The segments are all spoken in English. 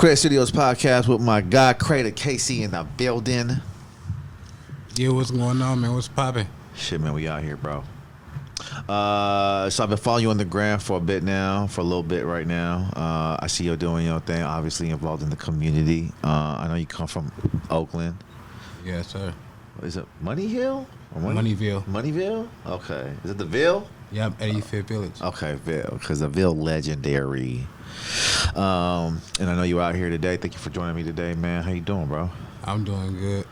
Krada Studios podcast with my guy Krada Casey in the building. Yeah, what's going on, man? What's poppin'? Shit, man, we out here, bro. So I've been following you on the gram for a little bit right now. I see you're doing your thing, obviously involved in the community. I know you come from Oakland. Yes, sir. Is it Moneyvill? Moneyvill. Moneyvill? Okay. Is it the Ville? Yep, 85th Village. Okay, Ville, because the Ville legendary. And I know you're out here today. Thank you for joining me today, man. How you doing, bro? I'm doing good.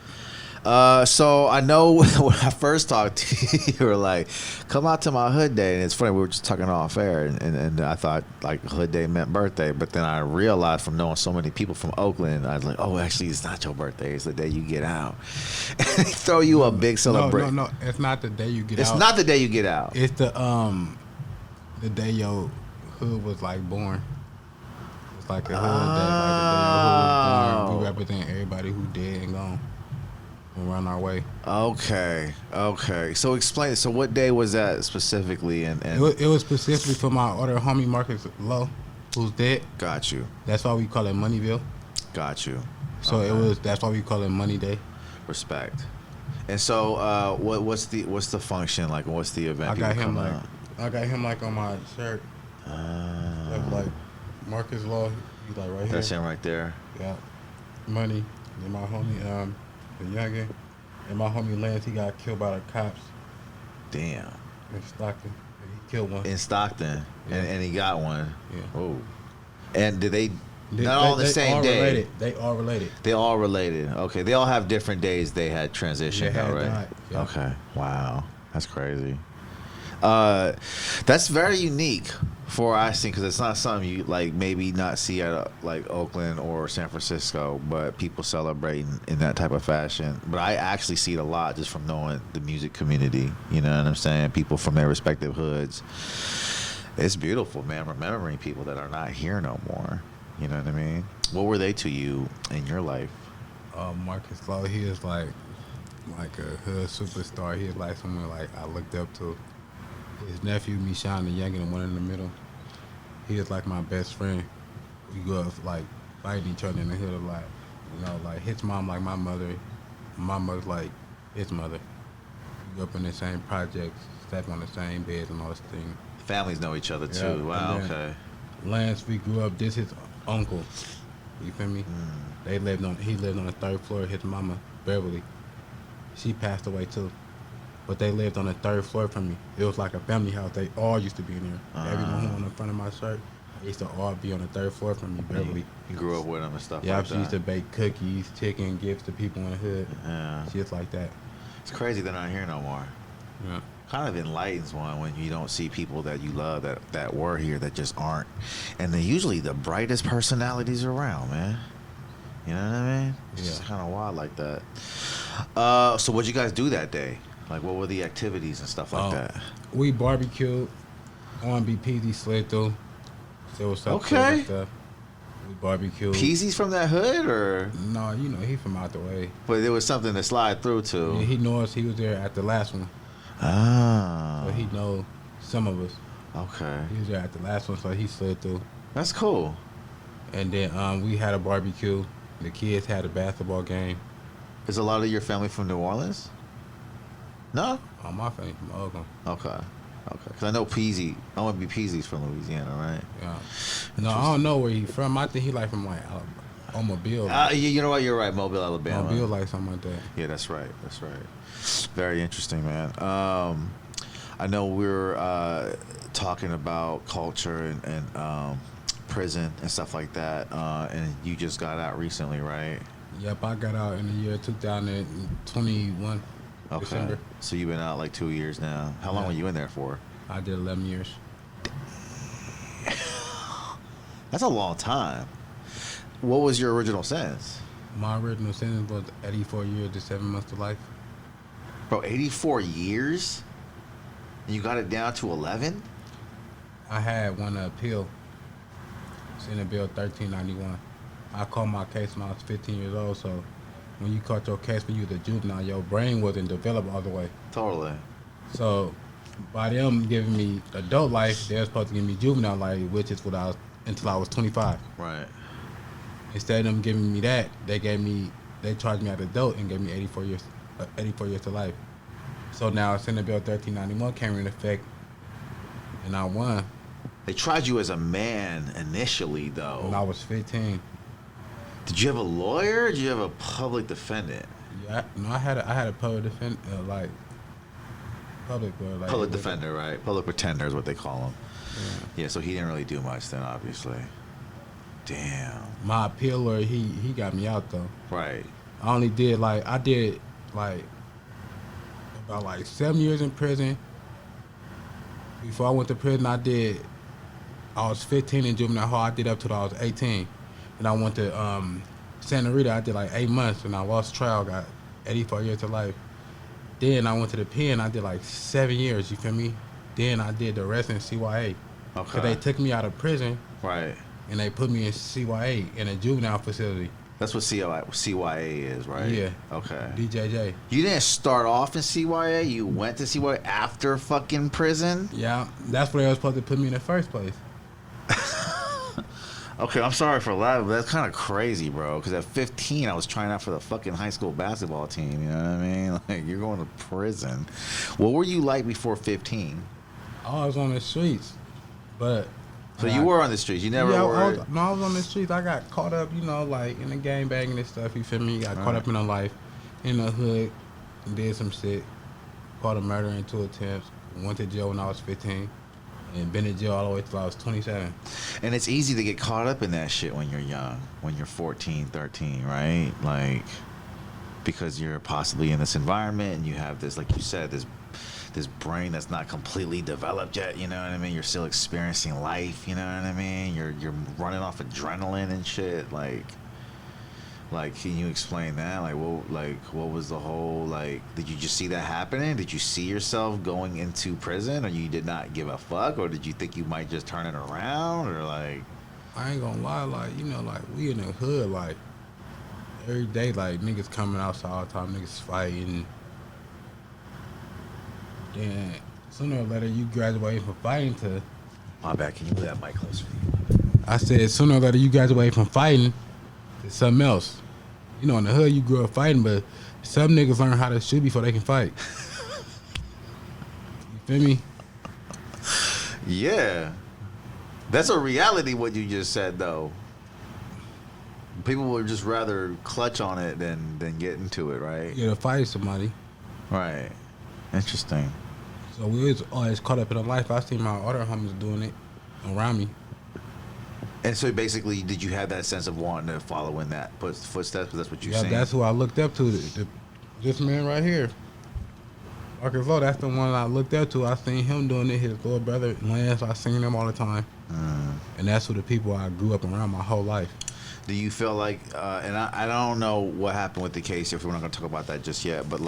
So I know when I first talked to you, you were like, come out to my hood day. And it's funny, we were just talking off air, and I thought like hood day meant birthday. But then I realized from knowing so many people from Oakland, I was like, oh, actually, it's not your birthday. It's the day you get out. And they throw you a big celebration. No. It's not the day you get out. It's not the day you get out. It's the day your hood was like born. It's like a hood day. Like the day your hood was born. We represent everybody who dead and gone. We're on our way. Okay. So explain. So what day was that specifically? And it was specifically for my other homie Marcus Lowe, who's dead. Got you. That's why we call it Moneyvill. Got you. So okay. That's why we call it Money Day. Respect. And so what's the function like? What's the event? I got him like on my shirt. Like Marcus Lowe. He's like right here. That's him right there. Yeah. Money. And my homie the youngin, and my homie Lance, he got killed by the cops. Damn. In Stockton. He killed one. In Stockton. Yeah. And he got one. Yeah. Oh. And did they not all the same day? Related. They all related. They all related. Okay. They all have different days they had transitioned, right? Died. Yeah. Okay. Wow. That's crazy. That's very unique for Austin because it's not something you like maybe not see at like Oakland or San Francisco, but people celebrating in that type of fashion. But I actually see it a lot just from knowing the music community. You know what I'm saying? People from their respective hoods. It's beautiful, man. Remembering people that are not here no more. You know what I mean? What were they to you in your life? Marcus Lowe, he is like a hood superstar. He is like someone like I looked up to. His nephew, Mishan, the youngin, the one in the middle, he is like my best friend. We grew up like fighting each other in the hood a lot. You know, like his mom like my mother mother's like his mother. We grew up in the same projects, slept on the same beds and all this thing. Families know each other too. Yeah, wow, okay. Lance, we grew up, this his uncle. You feel me? He lived on the third floor. His mama, Beverly, she passed away too. But they lived on the third floor from me. It was like a family house. They all used to be in there. Everyone on the front of my shirt, they used to all be on the third floor from me, Beverly. You grew up with them and stuff like that? Yeah, she used to bake cookies, chicken, gifts to people in the hood. Yeah. Shit like that. It's crazy they're not here no more. Yeah. Kind of enlightens one when you don't see people that you love that were here that just aren't. And they're usually the brightest personalities around, man. You know what I mean? It's just kind of wild like that. So what'd you guys do that day? Like, what were the activities and stuff like that? We barbecued. R&B Peasy slid through. So what's up? Okay. Stuff. We barbecued. Peasy's from that hood, or? No, you know, he from out the way. But there was something to slide through to. Yeah, he knows he was there at the last one. Ah. So he know some of us. Okay. He was there at the last one, so he slid through. That's cool. And then we had a barbecue. The kids had a basketball game. Is a lot of your family from New Orleans? No? Oh, my family from Oakland. Okay. Because I know Peasy. I want to be Peasy's from Louisiana, right? Yeah. No, I don't know where he from. I think he like from like Mobile. You know what? You're right. Mobile, Alabama. Mobile, like something like that. Yeah, that's right. Very interesting, man. I know we're talking about culture and prison and stuff like that. And you just got out recently, right? Yep, I got out in the year 2021. Okay. December. So you've been out like 2 years now. How long were you in there for? I did 11 years. That's a long time. What was your original sentence? My original sentence was 84 years to 7 months to life. Bro, 84 years? And you got it down to 11? I had one appeal. Senate Bill 1391. I called my case when I was 15 years old, so when you caught your case when you was a juvenile, your brain wasn't developed all the way. Totally. So by them giving me adult life, they were supposed to give me juvenile life, which is what I was until I was 25. Right. Instead of them giving me that, they charged me at adult and gave me 84 years to life. So now Senate Bill 1391 came into effect, and I won. They tried you as a man initially, though. When I was 15. Did you have a lawyer? Or did you have a public defendant? Yeah, no, I had a public defender, Public defender, right? Public pretender is what they call them. Yeah, so he didn't really do much then, obviously. Damn. My appeal lawyer, he got me out though. Right. I did about 7 years in prison. Before I went to prison, I was 15 in juvenile hall. I did up till I was 18. And I went to Santa Rita. I did 8 months, and I lost trial. Got 84 years to life. Then I went to the pen. I did 7 years. You feel me? Then I did the rest in CYA. Okay. Cause they took me out of prison. Right. And they put me in CYA in a juvenile facility. That's what CYA is, right? Yeah. Okay. DJJ. You didn't start off in CYA. You went to CYA after fucking prison. Yeah, that's where they were supposed to put me in the first place. Okay, I'm sorry for laughing, but that's kind of crazy, bro. Because at 15, I was trying out for the fucking high school basketball team. You know what I mean? Like, you're going to prison. What were you like before 15? I was on the streets, but. So you were on the streets. You never were. I was on the streets. I got caught up, in the gang banging and stuff. You feel me? Got caught up in a life, in the hood, did some shit. Caught a murder in 2 attempts. Went to jail when I was 15, and been in jail all the way till I was 27. And it's easy to get caught up in that shit when you're young, when you're 14, 13, right? Like, because you're possibly in this environment and you have this, like you said, this brain that's not completely developed yet, you know what I mean? You're still experiencing life, you know what I mean? You're running off adrenaline and shit. Like, can you explain that? What was the whole, did you just see that happening? Did you see yourself going into prison, or you did not give a fuck, or did you think you might just turn it around, or I ain't gonna lie, we in the hood, every day, niggas coming outside all the time, niggas fighting. Then sooner or later you graduate from fighting to. My bad. Can you move that mic closer? I said sooner or later you graduate from fighting to something else. In the hood you grew up fighting, but some niggas learn how to shoot before they can fight. You feel me? Yeah, that's a reality. What you just said, though. People would just rather clutch on it than get into it, right? Yeah, to fight somebody. Right. Interesting. So we was always caught up in a life. I seen my other homies doing it around me. And so basically, did you have that sense of wanting to follow in that footsteps? Because that's what you're saying. Yeah, that's who I looked up to. This man right here. Marcus Lowe, that's the one I looked up to. I seen him doing it. His little brother, Lance, I seen him all the time. And that's who the people I grew up around my whole life. Do you feel like, and I don't know what happened with the case, if we're not going to talk about that just yet, but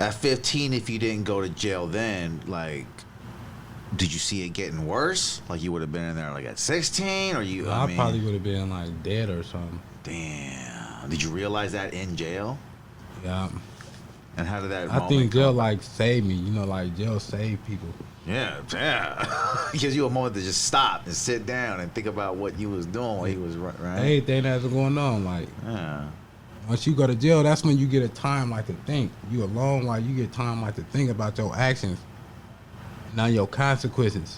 at 15, if you didn't go to jail then, did you see it getting worse? Like, you would have been in there, at 16? Or you, I probably would have been, dead or something. Damn. Did you realize that in jail? Yeah. And how did that I think jail, saved me. Jail saved people. Yeah. It gives you a moment to just stop and sit down and think about what you was doing while you was right. Everything that's going on, Yeah. Once you go to jail, that's when you get a time to think. You alone while you get time to think about your actions. Now your consequences.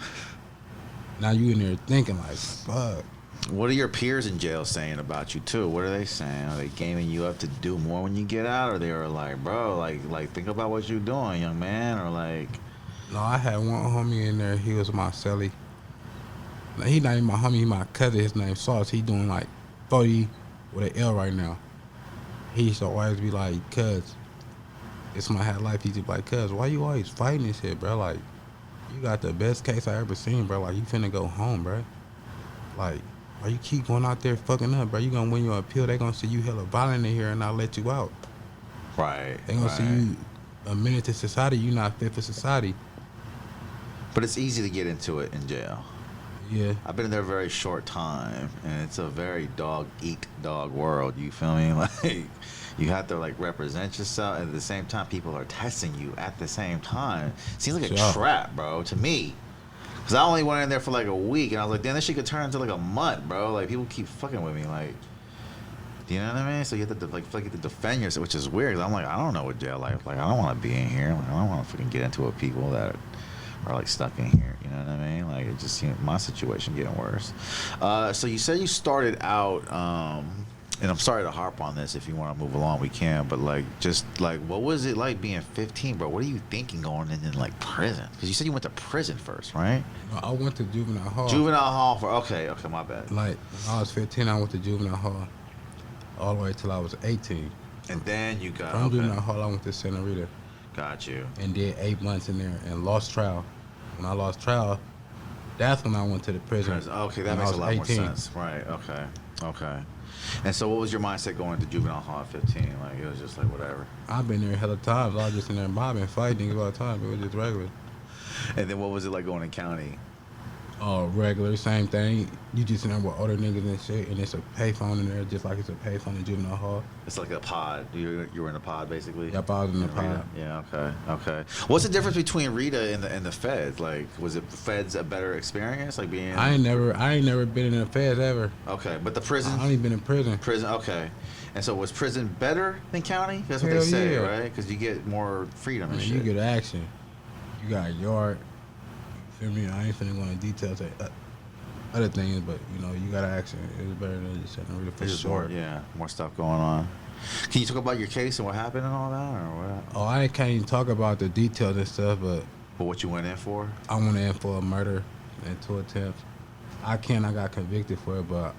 Now you in there thinking fuck. What are your peers in jail saying about you too? What are they saying? Are they gaming you up to do more when you get out, or they are bro, think about what you're doing, young man, or No, I had one homie in there. He was my celly. He not even my homie. He my cousin. His name Sauce. He doing 40 with an L right now. He used to always be cuz, it's my hat life. He'd be cuz, why you always fighting this shit, bro? You got the best case I ever seen, bro. You finna go home, bro. Why you keep going out there fucking up, bro? You gonna win your appeal. They gonna see you hella violent in here and not let you out. Right. They gonna see you a minute to society. You not fit for society. But it's easy to get into it in jail. Yeah. I've been in there a very short time, and it's a very dog-eat-dog world. You feel me? You have to represent yourself, and at the same time, people are testing you at the same time. Seems like a trap, bro, to me. Cause I only went in there for like a week, and I was like, damn, this shit could turn into like a month, bro. Like people keep fucking with me, like, you know what I mean? So you have to like feel like you have to defend yourself, which is weird. Cause I'm like, I don't know what jail life. Like I don't want to be in here. Like, I don't want to fucking get into it with people that are like stuck in here. You know what I mean? Like it just, my situation getting worse. So you said you started out. And I'm sorry to harp on this. If you want to move along, we can. But like, just like, what was it like being 15, bro? What are you thinking going in like prison? Because you said you went to prison first, right? I went to juvenile hall. Juvenile hall for okay, my bad. Like when I was 15, I went to juvenile hall all the way till I was 18. And then you got from juvenile hall, I went to Santa Rita. Got you. And did 8 months in there and lost trial. When I lost trial, that's when I went to the prison. Okay, that makes a lot more sense. Right. Okay. And so what was your mindset going to juvenile hall at 15? Like, it was just like, whatever. I've been there hella times. I was just in there mobbing, fighting all the time. It was just regular. And then what was it like going in county? Oh, regular, same thing. You just in there with older niggas and shit, and it's a payphone in there just like it's a payphone in juvenile hall. It's like a pod. You were in a pod, basically? Yep, I was in the pod. Yeah, okay. What's the difference between Rita and the feds? Like, was it feds a better experience? Like being... I ain't never been in the feds ever. Okay, but the prison... I only been in prison. Prison, okay. And so was prison better than county? That's what Hell they say, yeah. right? Because you get more freedom and shit. You get action. You got a yard. You feel me? I ain't finna go into details other things, but you got action. It was better than just Santa Rita for sure. More stuff going on. Can you talk about your case and what happened and all that, or what? Oh, I can't even talk about the details and stuff, but what you went in for? I went in for a murder and 2 attempts. I got convicted for it, but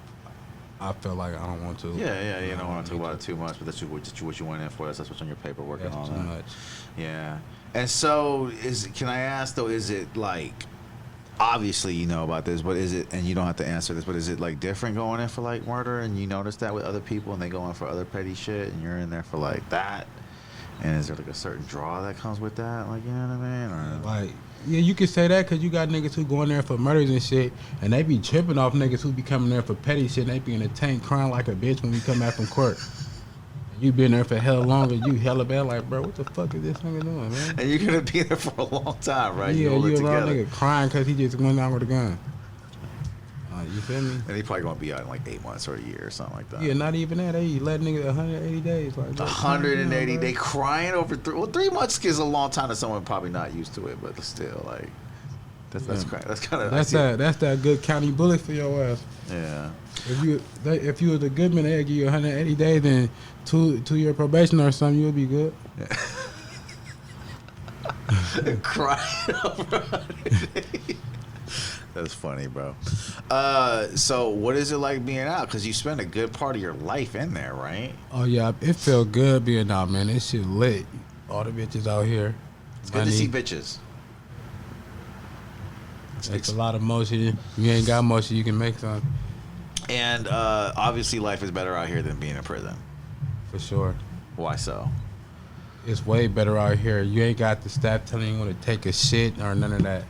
I feel like I don't want to. Yeah, you don't want to talk about it too much, but that's what you went in for. That's what's on your paperwork and all that. Too much. Yeah. And so, can I ask though? Is it like, obviously you know about this, but is it? And you don't have to answer this, but is it like different going in for like murder, and you notice that with other people, and they go in for other petty shit, and you're in there for like that? And is there like a certain draw that comes with that? Like, you know what I mean? Or, like, yeah, you can say that because you got niggas who go in there for murders and shit, and they be tripping off niggas who be coming there for petty shit, and they be in the tank crying like a bitch when we come back from court. You been there for hella longer, you hella bad, like, bro, what the fuck is this nigga doing, man? And you're gonna be there for a long time, right? Yeah, you a little nigga crying because he just went down with a gun. You feel me? And he probably gonna be out in like 8 months or a year or something like that. Yeah, not even that. They let niggas 180 days. Like 180 days crying over 3 months is a long time to someone probably not used to it, but still, like, that's crazy. That's that good county bullet for your ass. Yeah. If you was a good man, they'd give you 180 days, then 2-year probation or something, you'll be good. Crying over 100 days. That's funny, bro. So what is it like being out? Because you spend a good part of your life in there, right? Oh, yeah. It felt good being out, man. This shit lit. All the bitches out here. It's good to see bitches. It's a lot of motion. You ain't got motion, you can make some. And obviously life is better out here than being in prison. For sure. Why so? It's way better out here. You ain't got the staff telling you when to take a shit or none of that.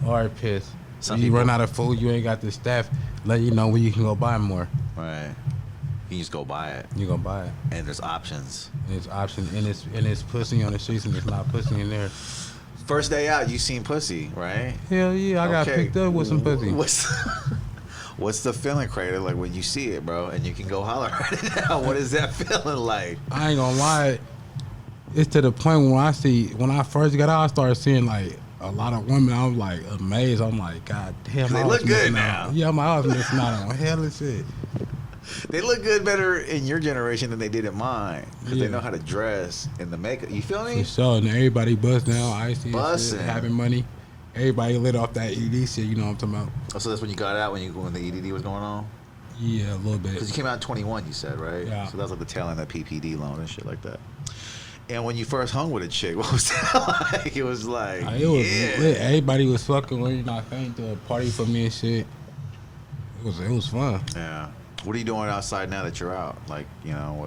Or piss. When you run out of food, you ain't got the staff let you know when you can go buy more. Right. You just go buy it. You go buy it. And there's options. And it's options. And it's pussy on the streets and it's not pussy in there. First day out, you seen pussy, right? Hell yeah, I got picked up with some pussy. What's the feeling, Krada, like when you see it, bro, and you can go holler at it now? What is that feeling like? I ain't gonna lie. It's to the point when I first got out, I started seeing like a lot of women. I was like amazed. I'm like, God damn, they look good now. Yeah, I was missing out on hell of shit. They look good better in your generation than they did in mine because they know how to dress and the makeup. You feel me? For sure. And everybody bust now. Icy busting, having money. Everybody lit off that ED shit. You know what I'm talking about? Oh, so that's when you got out when the EDD was going on? Yeah, a little bit. Because you came out in 21, you said, right? Yeah. So that was like the tail end of PPD loan and shit like that. And when you first hung with a chick, what was that like? It was like, it was lit. Everybody was fucking when you're not paying to a party for me and shit. It was fun. Yeah. What are you doing outside now that you're out? Like,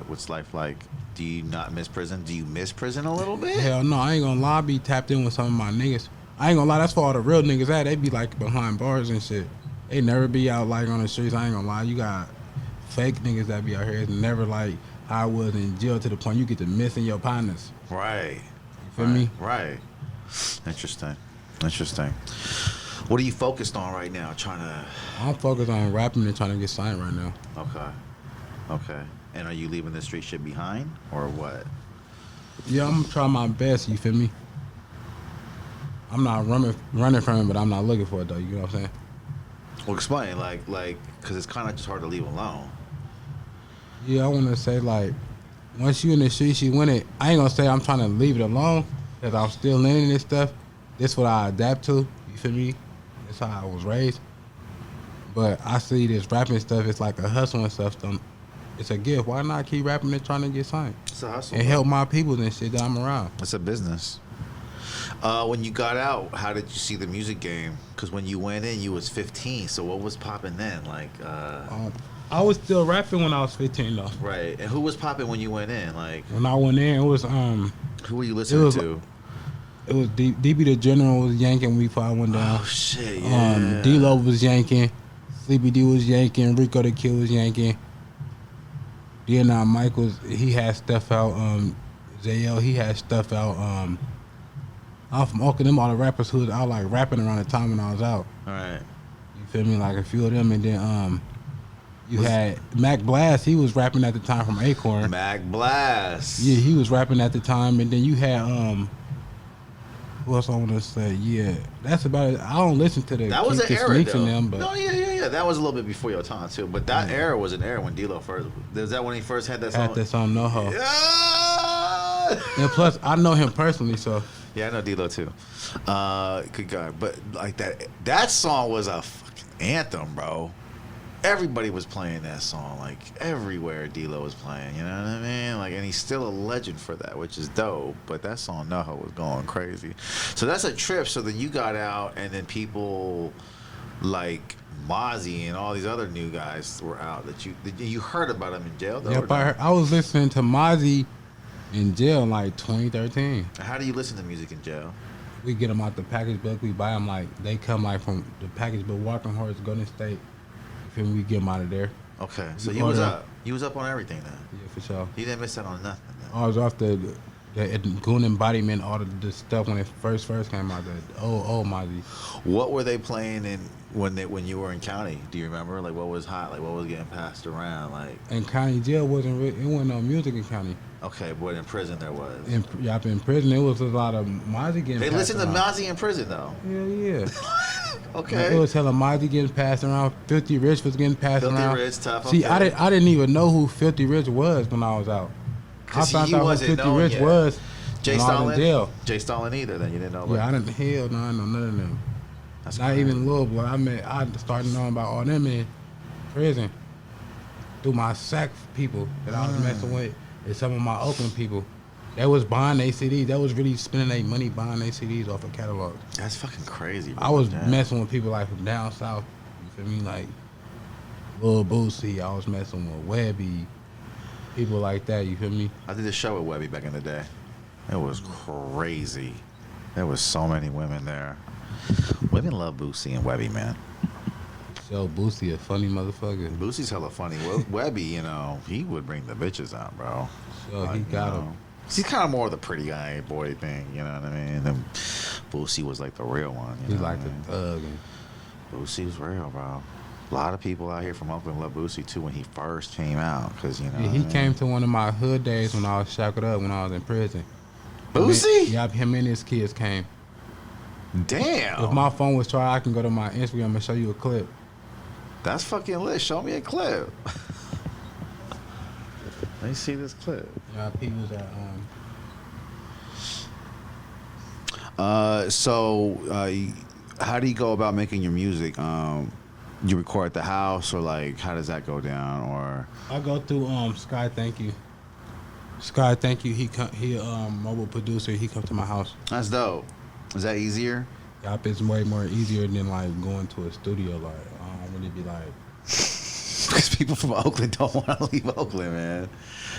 what's life like? Do you not miss prison? Do you miss prison a little bit? Hell no, I ain't gonna lie. I be tapped in with some of my niggas. I ain't gonna lie, that's for all the real niggas at. They be like behind bars and shit. They never be out like on the streets. I ain't gonna lie. You got fake niggas that be out here. It's never like how I was in jail to the point you get to missing your partners. Right. You feel me? Right. Interesting. What are you focused on right now? Trying to. I'm focused on rapping and trying to get signed right now. Okay. And are you leaving the street shit behind or what? Yeah, I'm gonna try my best. You feel me? I'm not running from it, but I'm not looking for it though. You know what I'm saying? Well, explain, like, because it's kind of just hard to leave alone. Yeah, I want to say like, once you in the streets, you win it. I ain't gonna say I'm trying to leave it alone, cause I'm still learning this stuff. This what I adapt to. You feel me? That's how I was raised. But I see this rapping stuff. It's like a hustle and stuff. So it's a gift. Why not keep rapping and trying to get signed? It's a hustle. And help my people and shit that I'm around. It's a business. When you got out, how did you see the music game? Because when you went in, you was 15. So what was popping then? Like, I was still rapping when I was 15 though. right. And who was popping when you went in? Like, When I went in, it was who were you listening to? It was DB the General was yanking me before I went down. Oh shit, yeah. D-Lo was yanking. Sleepy D was yanking. Rico the Kid was yanking. Then Mike he had stuff out. JL, he had stuff out. I'm from Oakland. Them all the rappers who was out like rapping around the time when I was out. All right. You feel me? Like a few of them, and then you had Mac Blast. He was rapping at the time from Acorn. Mac Blast. Yeah, he was rapping at the time, and then you had who else I want to say? Yeah, that's about it. I don't listen to the That was an era, Sneaks though. and them, but No, yeah. That was a little bit before your time too. But that era was an era when D-Lo first. Was that when he first had that song? had that song No Ho. Yeah. And plus, I know him personally, so Yeah, I know D-Lo too. Good guy. But like that song was a fucking anthem, bro. Everybody was playing that song, like everywhere D-Lo was playing, you know what I mean? Like, and he's still a legend for that, which is dope. But that song Noho was going crazy. So that's a trip. So then you got out, and then people like Mozzie and all these other new guys were out that you heard about them in jail though. yep, I was listening to Mozzie in jail in like 2013. How do you listen to music in jail? We get them out the package book. We buy them like they come like from the package book, Walking Horse, Golden State. We get them out of there. Okay, so you was up. You was up on everything then. Yeah, for sure. You didn't miss out on nothing. Then. I was off the Goon Embodiment, all the stuff when it first came out. The old Mozzie. What were they playing in when you were in county? Do you remember? Like, what was hot? Like, what was getting passed around? Like, in county jail it wasn't no music in county. Okay, but in prison there was. In prison it was a lot of Mozzie getting. They passed listened to around. Mozzie in prison though. Yeah. Okay. It was hella Mozzie getting passed around. Filthy Rich was getting passed around. Filthy Rich, tough. See, okay. I didn't even know who Filthy Rich was when I was out. I found out who Filthy Rich yet. was. Jay when I was in Stalin. jail. Jay Stalin either. Then you didn't know. Yeah, I about didn't. Hell no, I know none of them. That's Not crazy. even Lil Boy. I started knowing about all them in prison through my sack people that I was messing with, and some of my Oakland people. That was buying their CDs. That was really spending their money buying their CDs off of catalogs. That's fucking crazy. Bro. I was Damn. messing with people like from down south. You feel me? Like Lil Boosie. I was messing with Webby. People like that. You feel me? I did a show with Webby back in the day. It was crazy. There was so many women there. Women love Boosie and Webby, man. So Boosie a funny motherfucker. Boosie's hella funny. Webby, you know, he would bring the bitches out, bro. So he got him. He's kind of more of the pretty guy boy thing, you know what I mean? And Boosie was like the real one. You He know like what I mean? the thug. And Boosie was real, bro. A lot of people out here from Oakland love Boosie too when he first came out, cause you know. yeah, he came to one of my hood days when I was shackled up when I was in prison. Boosie? Yeah, him and his kids came. Damn. If my phone was tried, I can go to my Instagram and show you a clip. That's fucking lit. Show me a clip. Let me see this clip. Yeah, people that How do you go about making your music? You record at the house, or like, how does that go down? Or I go through Sky Thank You. Sky Thank You, he mobile producer, he come to my house. that's dope. Is that easier? Yup, it's way more easier than like going to a studio. Like I don't really be like. Because people from Oakland don't want to leave Oakland, man.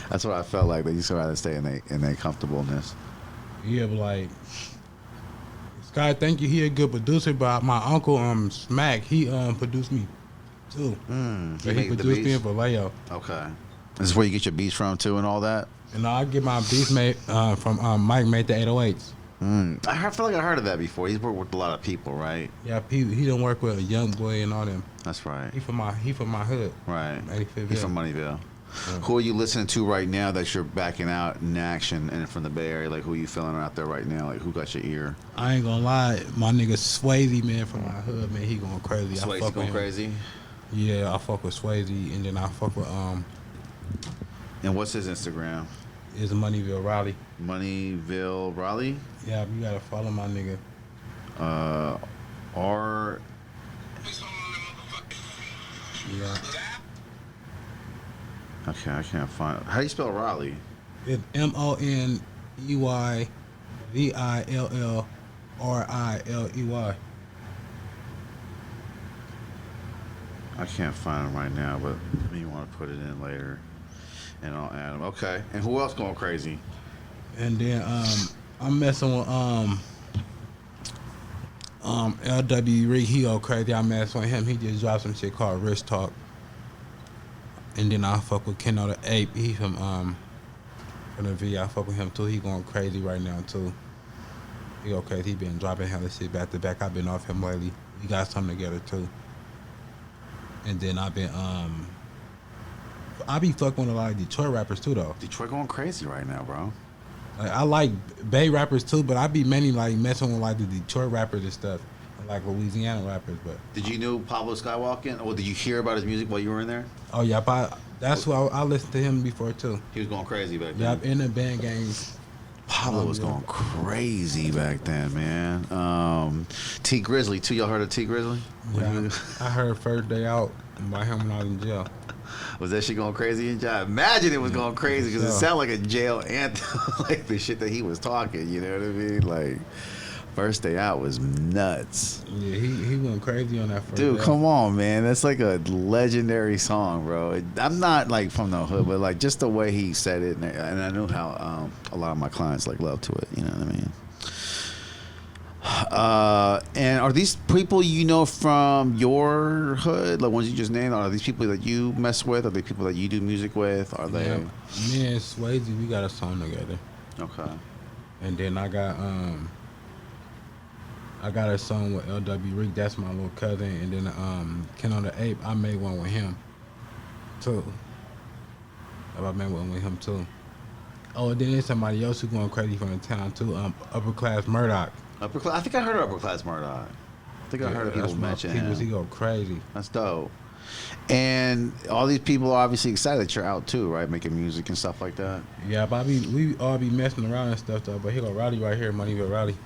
That's what I felt like. They used to rather stay in their comfortableness. Yeah, but like Sky Thank You, he a good producer. But my uncle Smack, he produced me too. He He made the produced me beats? in Vallejo. Okay. This is where you get your beats from too, and all that. And I get my beats made from Mike made the 808s. I feel like I heard of that before. He's worked with a lot of people, right? Yeah, he done work with a young boy and all them. That's right. He from my hood. Right. 85th. He's from Moneyvill. Yeah. Who are you listening to right now that you're backing out in action and from the Bay Area? Like, who are you feeling out there right now? Like, who got your ear? I ain't gonna lie, my nigga Swayze, man, from my hood, man, he going crazy. Swayze going crazy? Yeah, I fuck with Swayze, and then I fuck with And what's his Instagram? is Moneyvill Raleigh. Moneyvill Raleigh? Yeah, you gotta follow my nigga. R. Yeah. Okay, I can't find it. How do you spell Raleigh? It's MoneyVillRiLey. I can't find him right now, but maybe you want to put it in later, and I'll add him. Okay. And who else going crazy? And then I'm messing with LW Reed. He go crazy. I messing with him. He just dropped some shit called Rich Talk. And then I fuck with Keno the Ape. He from the V. I fuck with him too. He going crazy right now too. He go crazy. He been dropping hella shit back to back. I've been off him lately. We got something together too. And then I've been I be fucking with a lot of Detroit rappers too though. Detroit going crazy right now, bro. Like I like Bay rappers too, but I be mainly like messing with like the Detroit rappers and stuff, and like Louisiana rappers. But Did you know Pablo Skywalking, or did you hear about his music while you were in there? oh yeah, that's who I listened to him before too. He was going crazy back Yeah, then. in the band games. Pablo was going crazy back then, man. T Grizzly too. Y'all heard of T Grizzly? Yeah, I heard First Day Out by him when I was in jail. Was that shit going crazy in jail? Imagine it was going crazy because it sounded like a jail anthem, like the shit that he was talking. You know what I mean? Like, First Day Out was nuts. Yeah, he went crazy on that first Dude, day. come on, man. That's like a legendary song, bro. I'm not like from the hood, but like just the way he said it, and I knew how a lot of my clients like love to it. You know what I mean? And are these people you know from your hood, like ones you just named? Are these people that you mess with? Are they people that you do music with? Are they? Yeah, me and Swayze, we got a song together. Okay. And then I got a song with LW Reek, that's my little cousin, and then Keno the Ape, I made one with him too. I made one with him too. Oh, and then there's somebody else who's going crazy from the town too, Upper Class Murdoch. I think I heard of Upper Class Murdoch. I think I heard of people mention him. He go crazy. That's dope. And all these people are obviously excited that you're out too, right? Making music and stuff like that. Yeah, but we all be messing around and stuff though. But he go Rowdy right here, Moneyvill Rowdy.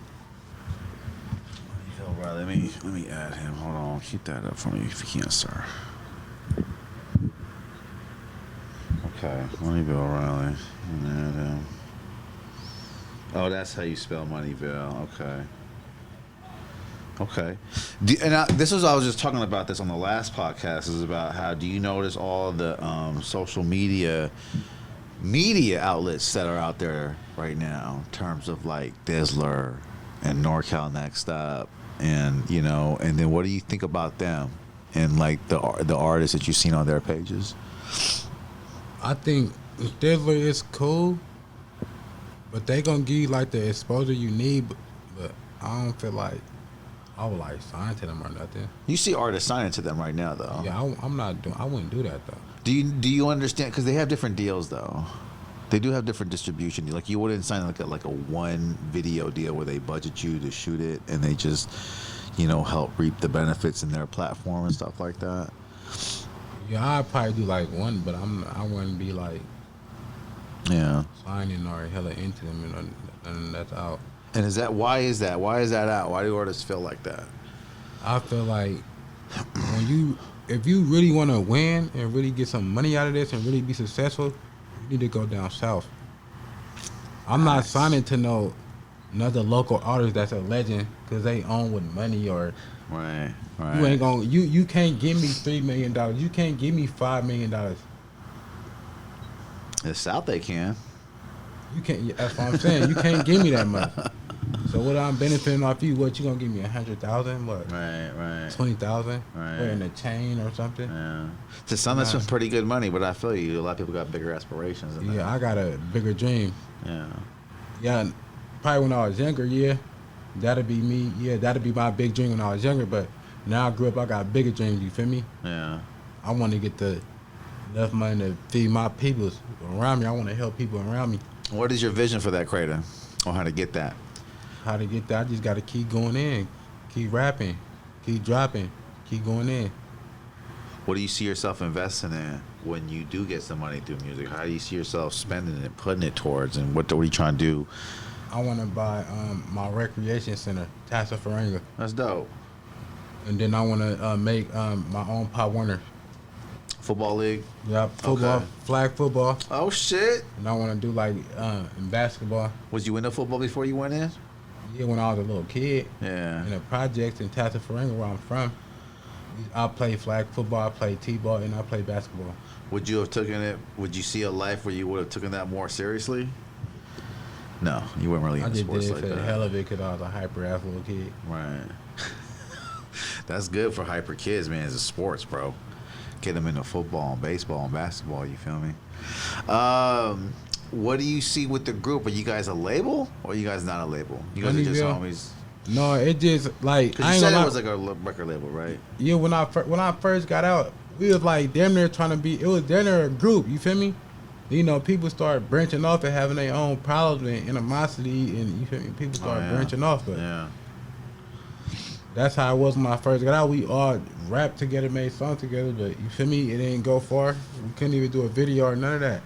Moneyvill Rowdy. Let me add him. Hold on, keep that up for me if you can, sir. Okay, Moneyvill Rowdy. And add him. Oh, that's how you spell Moneyvill. Okay. This was I was just talking about this on the last podcast. Is about how do you notice all the social media outlets that are out there right now in terms of like Dizzler and NorCal Next Up, and you know, and then what do you think about them and like the artists that you've seen on their pages? I think Dizzler is cool, but they gonna give you like the exposure you need. But I don't feel like I would like sign to them or nothing. You see artists signing to them right now, though. Yeah, I'm not doing. I wouldn't do that though. Do you understand? Because they have different deals, though. They do have different distribution. Like you wouldn't sign like a one video deal where they budget you to shoot it and they just, you know, help reap the benefits in their platform and stuff like that. Yeah, I'd probably do like one, but I wouldn't be like signing or hella into them and that's out. And why is that out? Why do artists feel like that? I feel like if you really want to win and really get some money out of this and really be successful, you need to go down south. I'm not signing to another local artist that's a legend because they own with money or right. You ain't gonna you can't give me $3 million. You can't give me $5 million. The South they can. You can't. That's what I'm saying. You can't give me that much. So what I'm benefiting off you? What you gonna give me 100,000? What? Right. 20,000? Right. Or in a chain or something? Yeah. To some, that's some pretty good money, but I feel you. A lot of people got bigger aspirations than that. Yeah, I got a bigger dream. Yeah. Yeah, probably when I was younger, yeah, that'd be me. Yeah, that'd be my big dream when I was younger. But now I grew up, I got bigger dreams. You feel me? Yeah. I want to get enough money to feed my people around me. I want to help people around me. What is your vision for that, Krada, on how to get that? How to get that? I just got to keep going in, keep rapping, keep dropping, keep going in. What do you see yourself investing in when you do get some money through music? How do you see yourself spending it, putting it towards, and what are you trying to do? I want to buy my recreation center, Tassa Faranga. That's dope. And then I want to make my own Pop Warner. Football league? Yep, football, Okay. Flag football. Oh, shit. And I want to do like in basketball. Was you into football before you went in? Yeah, when I was a little kid. Yeah. In the projects in Tassa Faranga, where I'm from, I play flag football, I play t-ball, and I play basketball. Would you have taken it? Would you see a life where you would have taken that more seriously? No, you weren't really I into just sports did it like for the that. hell of it because I was a hyper-athlete kid. Right. That's good for hyper kids, man. It's sports, bro. Get them into football, and baseball, and basketball. You feel me? What do you see with the group? Are you guys a label, or are you guys not a label? You guys are just Moneyvill. homies. No, it just like Because I you ain't said gonna it lie. was like a record label, right? Yeah, when I first got out, we was like damn near trying to be. It was damn near a group. You feel me? You know, people start branching off and having their own problems and animosity, and you feel me? People start branching off, but Yeah. that's how it was when I first got out. We all rapped together, made songs together, but you feel me? It didn't go far. We couldn't even do a video or none of that.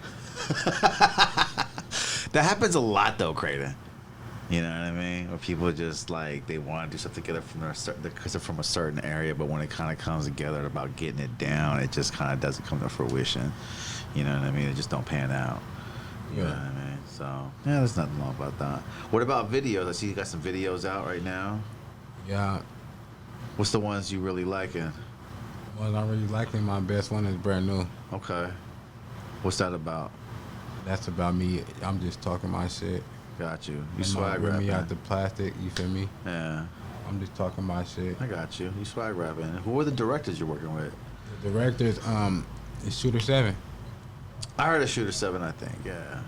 That happens a lot, though, Krada. You know what I mean? Where people just like they want to do stuff together because they're from a certain area, but when it kind of comes together about getting it down, it just kind of doesn't come to fruition. You know what I mean? It just don't pan out. You know what I mean? So yeah, there's nothing wrong about that. What about videos? I see you got some videos out right now. Yeah, What's the ones you really liking? one I really liking. My best one is brand new. Okay. What's that about? That's about me. I'm just talking my shit. Got you. You I'm swag not ripping me out rapping. the plastic. You feel me? Yeah, I'm just talking my shit. I got you. You swag rapping. Who are the directors you're working with? The directors, is Shooter 7. I heard of Shooter 7, I think. Yeah.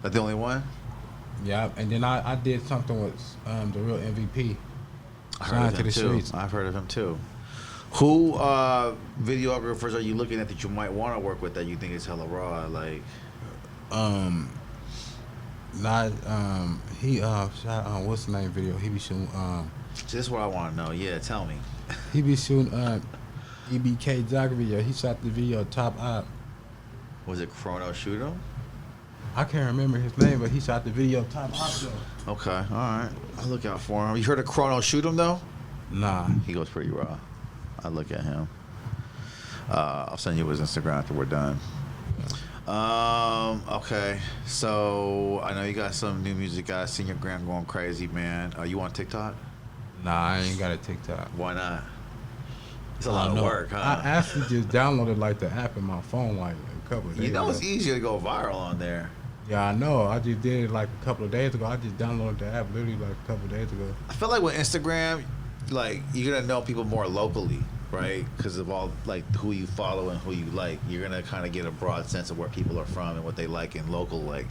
That the only one? Yeah, and then I did something with the real MVP. I Shine heard to of him the too. streets. I've heard of him too. Who videographers are you looking at that you might want to work with that you think is hella raw? Like, what's the name video? He be shooting this is what I want to know. Yeah, tell me. he be shooting EBK Jock video. He shot the video Top Op. Was it Chrono Shooter? I can't remember his name, but he shot the video Top Op though. Okay, all right. I'll look out for him. You heard of Chrono Shoot 'em though? Nah. He goes pretty raw. I look at him. I'll send you his Instagram after we're done. Okay. So I know you got some new music. I seen your gram going crazy, man. You on TikTok? Nah, I ain't got a TikTok. Why not? It's a I lot don't of know. work, huh? I actually just downloaded like the app in my phone like a couple of days You know it's ago. easier to go viral on there. Yeah, I know. I just did it like a couple of days ago. I just downloaded the app literally like a couple of days ago. I feel like with Instagram, like you're gonna know people more locally, right? Because of all like who you follow and who you like. You're gonna kind of get a broad sense of where people are from and what they like in local like.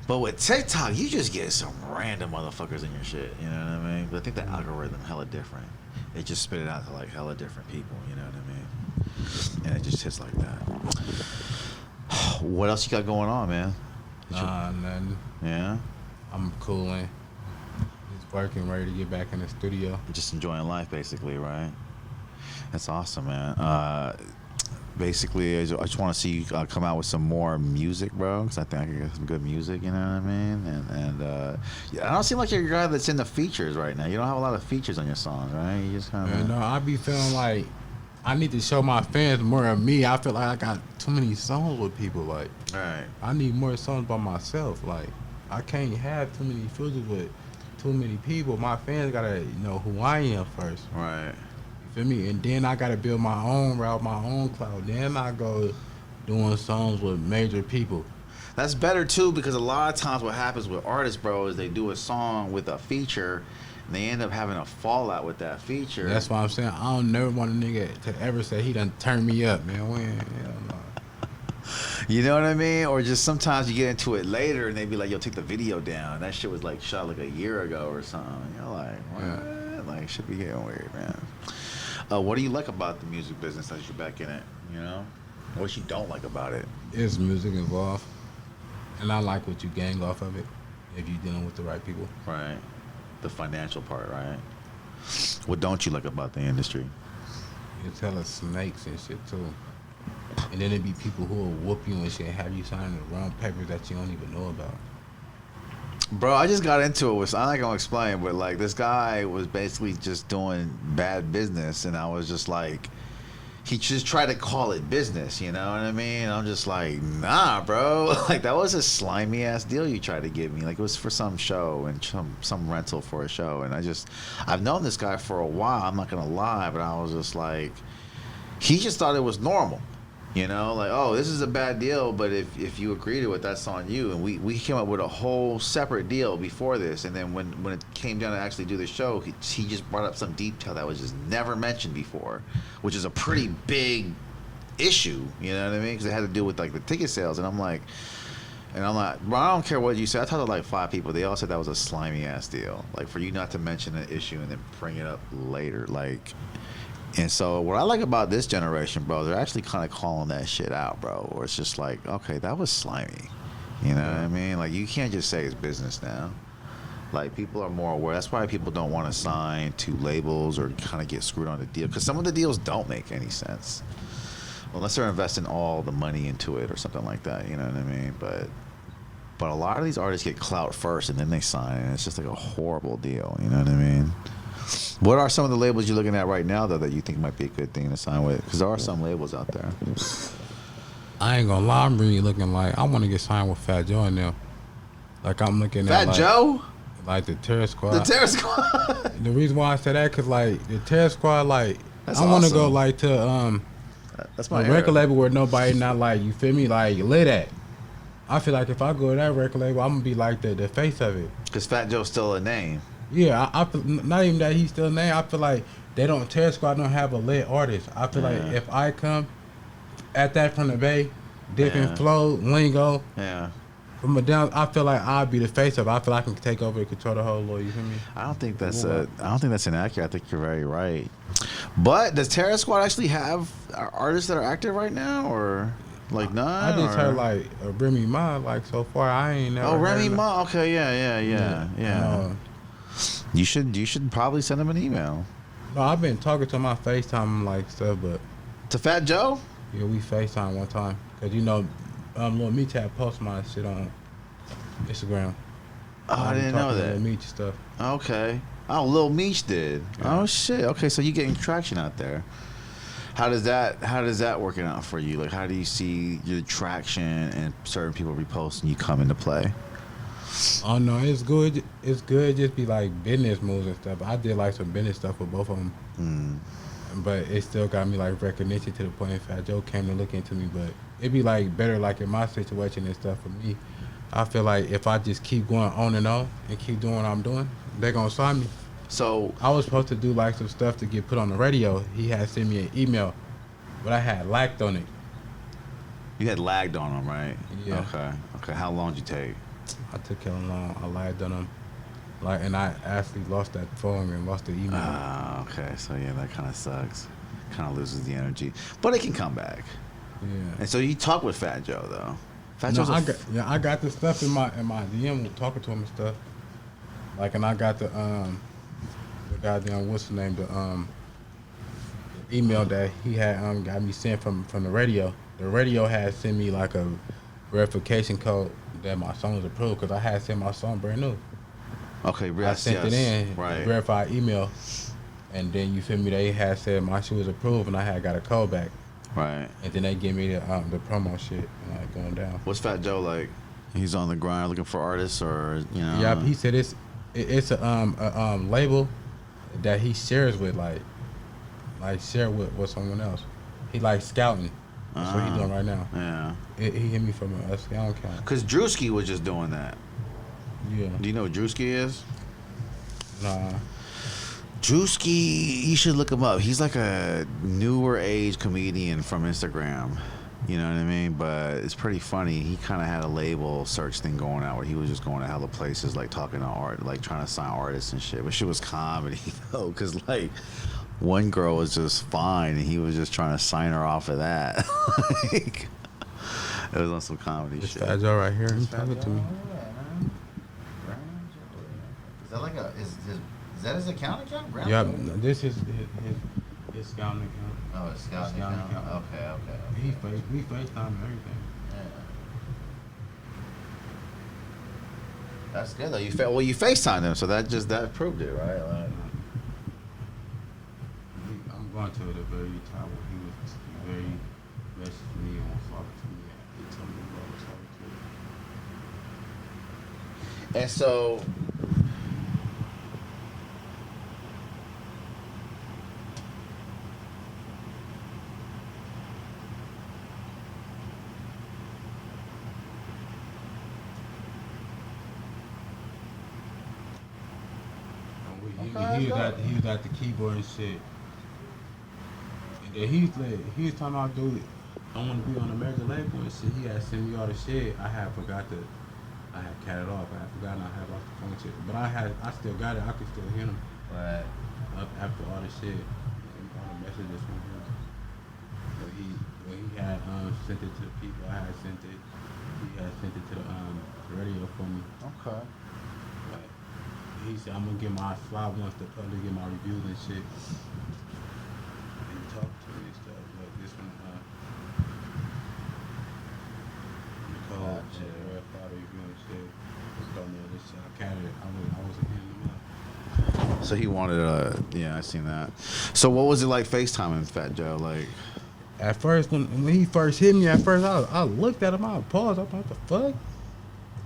But with TikTok, you just get some random motherfuckers in your shit. You know what I mean? But I think the algorithm hella different. It just spit it out to like hella different people. You know what I mean? And it just hits like that. What else you got going on, man? Nah, nothing. Yeah. I'm cooling. Just working, ready to get back in the studio. Just enjoying life, basically, right? That's awesome, man. Basically, I just want to see you come out with some more music, bro, because I think I can get some good music, you know what I mean? And yeah, I don't seem like you're a guy that's in the features right now. You don't have a lot of features on your songs, right? You just kind of... No, I be feeling like I need to show my fans more of me. I feel like I got too many songs with people. Like, Right. I need more songs by myself. Like, I can't have too many features with too many people. My fans gotta know who I am first. Right. You feel me? And then I gotta build my own route, my own cloud. Then I go doing songs with major people. That's better, too, because a lot of times what happens with artists, bro, is they do a song with a feature, and they end up having a fallout with that feature. That's why I'm saying I don't never want a nigga to ever say he done turned me up, man. Hell no. You know what I mean? Or just sometimes you get into it later and they be like, yo, take the video down. That shit was like shot like a year ago or something. You're like, what? Yeah. Like, shit be getting weird, man. What do you like about the music business as you're back in it? You know? What you don't like about it? There's music involved, and I like what you gain off of it if you're dealing with the right people. Right. The financial part, right? What don't you like about the industry? You tell us snakes and shit too. And then there be people who will whoop you and shit, have you signing the wrong papers that you don't even know about. Bro, I just got into it with, I'm not gonna explain, but like this guy was basically just doing bad business, and I was just like, he just tried to call it business, you know what I mean? I'm just like, nah, bro. Like, that was a slimy ass deal you tried to give me. Like, it was for some show and some rental for a show. And I've known this guy for a while, I'm not gonna lie, but I was just like, he just thought it was normal. You know, like, oh, this is a bad deal, but if you agree to it, that's on you. And we came up with a whole separate deal before this. And then when it came down to actually do the show, he just brought up some detail that was just never mentioned before, which is a pretty big issue. You know what I mean? Because it had to do with like the ticket sales. And I'm like, bro, I don't care what you said. I talked to like 5 people. They all said that was a slimy ass deal. Like, for you not to mention an issue and then bring it up later, like. And so what I like about this generation, bro, they're actually kind of calling that shit out, bro. Or it's just like, okay, that was slimy. You know what I mean? Like, you can't just say it's business now. Like, people are more aware. That's why people don't want to sign to labels or kind of get screwed on the deal. Because some of the deals don't make any sense. Unless they're investing all the money into it or something like that. You know what I mean? But a lot of these artists get clout first and then they sign. And it's just like a horrible deal. You know what I mean? What are some of the labels you're looking at right now, though, that you think might be a good thing to sign with? Because there are some labels out there. I ain't gonna lie, I'm really looking like I want to get signed with Fat Joe in there. Like, I'm looking at Fat Joe? Like the Terror Squad. The Terror Squad. The reason why I said that, cause like the Terror Squad, like That's I want to awesome. go like to That's a my record label where nobody not like, you feel me, like lit at. I feel like if I go to that record label, I'm gonna be like the face of it. Because Fat Joe's still a name. Yeah, I feel, not even that he's still named. I feel like Terror Squad don't have a lit artist. I feel like if I come at that from the Bay, different flow, lingo, from a down, I feel like I'll be the face of it. I feel like I can take over and control the whole law. You feel me? I don't think that's inaccurate. I think you're very right. But does Terror Squad actually have artists that are active right now, or like none? I just heard like Remy Ma. Like, so far, I ain't never. Oh, Remy heard Ma. Okay, yeah. You should probably send him an email. No, I've been talking to him on FaceTime like stuff, but To Fat Joe? yeah, we FaceTime one time. Cause you know, Lil Meech had post my shit on Instagram. Oh, I didn't know that. Lil Meech stuff. Okay. Oh, Lil Meech did. Yeah. Oh shit. Okay, so you getting traction out there. How does that working out for you? Like, how do you see your traction and certain people reposting you come into play? Oh no, it's good. It's good. Just be like business moves and stuff. I did like some business stuff with both of them, but it still got me like recognition to the point Fat Joe came to look into me. But it'd be like better like in my situation and stuff for me. I feel like if I just keep going on and keep doing what I'm doing, they're gonna sign me. So I was supposed to do like some stuff to get put on the radio. He had sent me an email, but I had lacked on it. you had lagged on them, right? Yeah. Okay. How long did you take? I took him long. I lagged on him. Like, and I actually lost that phone and lost the email. Ah, okay. So yeah, that kind of sucks. Kind of loses the energy, but it can come back. Yeah. And so you talk with Fat Joe though. Fat No, Joe's I got the stuff in my DM talking to him and stuff. Like, and I got the goddamn what's the name, the email that he had got me sent from the radio. The radio had sent me like a verification code that my song was approved, because I had sent my song brand new. Okay, I sent it in, right. verified email, and then you feel me, they had said my shit was approved, and I had got a code back. Right. And then they give me the promo shit like going down. What's Fat Joe like? He's on the grind looking for artists, or you know? Yeah, he said it's a label that he shares with like share with someone else. He like scouting. That's what he's doing right now. Yeah. He hit me from a scout account. Cause Drewski was just doing that. Yeah. Do you know who Drewski is? Nah. Drewski, you should look him up. He's like a newer age comedian from Instagram. You know what I mean? But it's pretty funny. He kind of had a label search thing going out where he was just going to hella places, like talking to art, like trying to sign artists and shit. But shit was comedy, though, because like one girl was just fine, and he was just trying to sign her off of that. Like, it was on some comedy This shit. Fat Joe right here. He's talking to me. Is that like is that his account? Yeah, this is his scouting account. Oh, it's scouting account. Okay. We FaceTime and everything. Yeah. That's good though. You FaceTime them, so that proved it, right? Like, I'm going to the very top where he was very messaged me and was talking to me. He told me what I was talking to. and so. He was at the keyboard and shit. And then he was talking about, dude, I want to be on a major label and shit. He had sent me all the shit. I had cat it off. I had forgotten I had lost the phone shit. But I still got it. I could still hear him. Right. Up after all the shit. And all the messages from him. But when he had sent it to the people, I had sent it. He had sent it to the radio for me. Okay. He said, I'm gonna get my slide once the public get my reviews and shit. And he talked to me and stuff. But this one, Nicole, Red Fire review and shit. Just told me this shit. I carried it. I wasn't hitting him up. So he wanted yeah, I seen that. So what was it like FaceTiming Fat Joe? Like, At first, when he first hit me, I looked at him, I paused. I thought, what the fuck?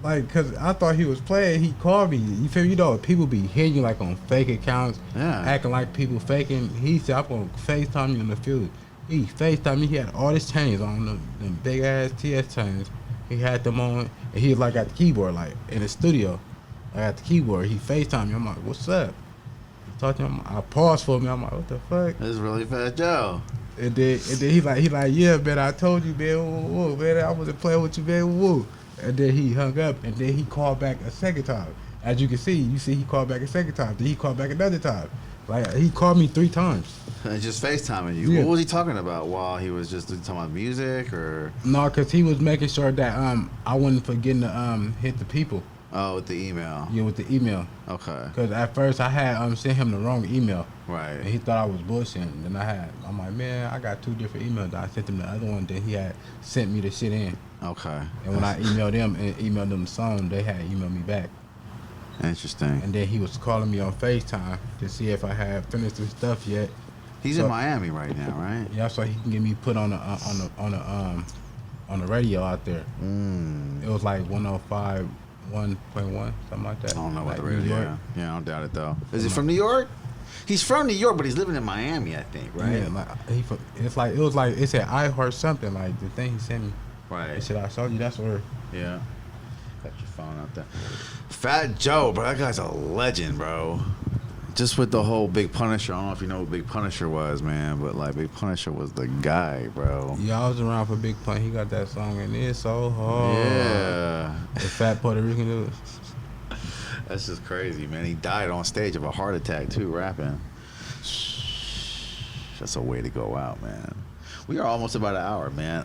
Like, cause I thought he was playing. He called me. You feel me? You know, people be hitting you like on fake accounts, acting like people faking. He said, "I'm gonna FaceTime you in the field." He FaceTime me. He had all his chains on, them big ass TS chains. He had them on, and he was like at the keyboard, like in the studio, like at the keyboard. He FaceTime me. I'm like, "What's up?" He talked to him. I paused for me. I'm like, "What the fuck?" this is really Fat Joe. And then he like, "Yeah, man, I told you, man, whoa, man, I wasn't playing with you, man, whoa." And then he hung up, and then he called back a second time. As you can see, he called back a second time. Then he called back another time. Like, he called me 3 times. And just FaceTiming you. Yeah. What was he talking about while he was just talking about music or? No, because he was making sure that I wasn't forgetting to hit the people. Oh, with the email. Yeah, with the email. Okay. Because at first I had sent him the wrong email. Right. And he thought I was bullshitting. Then I'm like, man, I got 2 different emails. I sent him the other one. Then he had sent me the shit in. Okay. And when I emailed them and emailed them the song, they had emailed me back. Interesting. And then he was calling me on FaceTime to see if I had finished the stuff yet. He's in Miami right now, right? Yeah, so he can get me put on the radio out there. It was like 105, 1.1, something like that. I don't know like about the New radio. York. Yeah, I don't doubt it though. Is he from New York? He's from New York, but he's living in Miami, I think, right? Yeah, like it was like it said I heard something like the thing he sent me. Right. It said I saw you. That's where. Yeah. Got your phone out there. Fat Joe, bro. That guy's a legend, bro. Just with the whole Big Punisher. I don't know if you know what Big Punisher was, man, but like Big Punisher was the guy, bro. Yeah, I was around for Big Pun. He got that song and it's so hard. Yeah. The fat Puerto Rican dude. That's just crazy, man. He died on stage of a heart attack too, rapping. That's a way to go out, man. We are almost about an hour, man.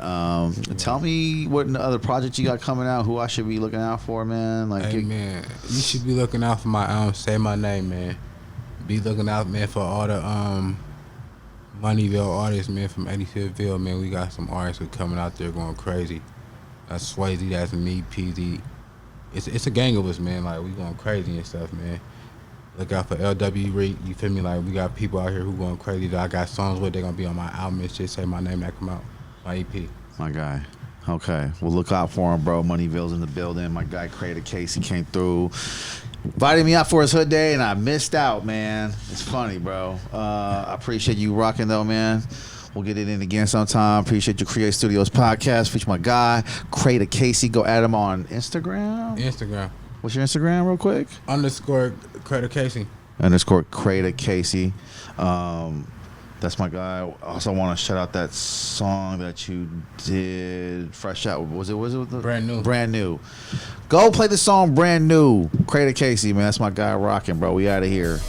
Tell me what other projects you got coming out, who I should be looking out for, man. Like, hey, man, you should be looking out for my Say My Name, man. Be looking out, man, for all the Moneyvill artists, man, from 85Ville, man. We got some artists who coming out there going crazy. That's Swayze, that's me, PZ. It's a gang of us, man. Like, we going crazy and stuff, man. Look out for LW Reek, you feel me? Like, we got people out here who going crazy that I got songs with. They're going to be on my album and shit. Say My Name, that come out. My EP. My guy. Okay. Well, look out for him, bro. Moneyville's in the building. My guy, Krada Casey, came through. Invited me out for his hood day, and I missed out, man. It's funny, bro. I appreciate you rocking, though, man. We'll get it in again sometime. Appreciate your Create Studios podcast. Feature my guy, Krada Casey. Go add him on Instagram. What's your Instagram, real quick? _ Krada Casey. _ Krada Casey. That's my guy. I also want to shout out that song that you did, Fresh Out. Was it the Brand New? Brand New. Go play the song Brand New. Krada Casey, man. That's my guy rocking, bro. We out of here.